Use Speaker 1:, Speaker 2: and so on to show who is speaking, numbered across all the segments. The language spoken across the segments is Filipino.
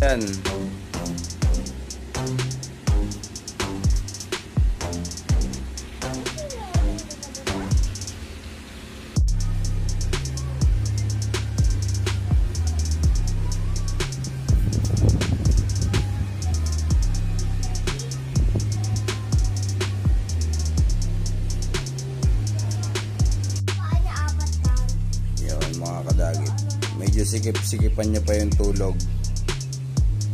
Speaker 1: Yan. Mga kadagit, medyo sikip-sikipan niya pa yung tulog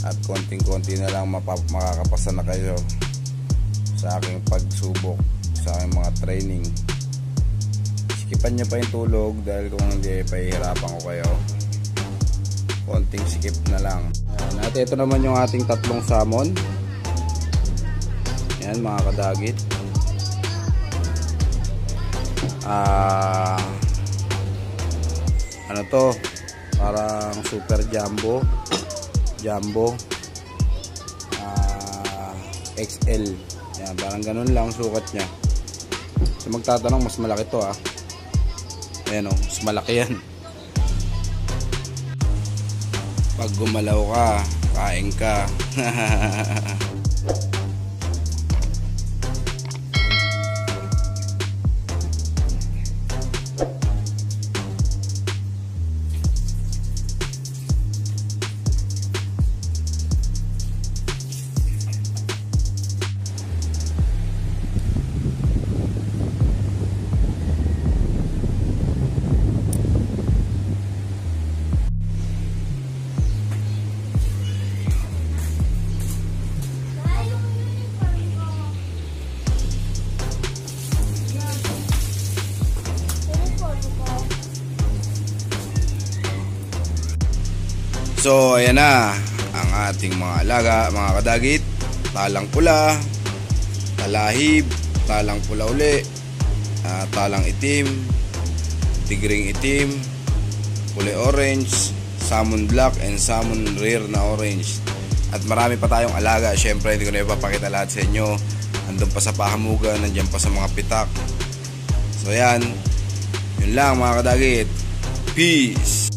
Speaker 1: at konting-konti na lang makakapasa na kayo sa aking pagsubok, sa aking mga training. Sikipan niya pa yung tulog dahil kung hindi, pahihirapan ko kayo. Konting sikip na lang. At ito naman yung ating tatlong salmon. Yan mga kadagit. Ano to, parang super jumbo XL. Yan, parang ganun lang sukat nya. So magtatanong, mas malaki to ayan o, mas malaki yan. Pag gumalaw ka, kain ka. So ayan na ang ating mga alaga, mga kadagit. Talang pula, talahib, talang pula uli, talang itim, tigring itim, kulay orange, salmon black, and salmon rare na orange. At marami pa tayong alaga. Syempre hindi ko na ipapakita lahat sa inyo. Andun pa sa pahamugan, nandiyan pa sa mga pitak. So ayan, yun lang mga kadagit. Peace!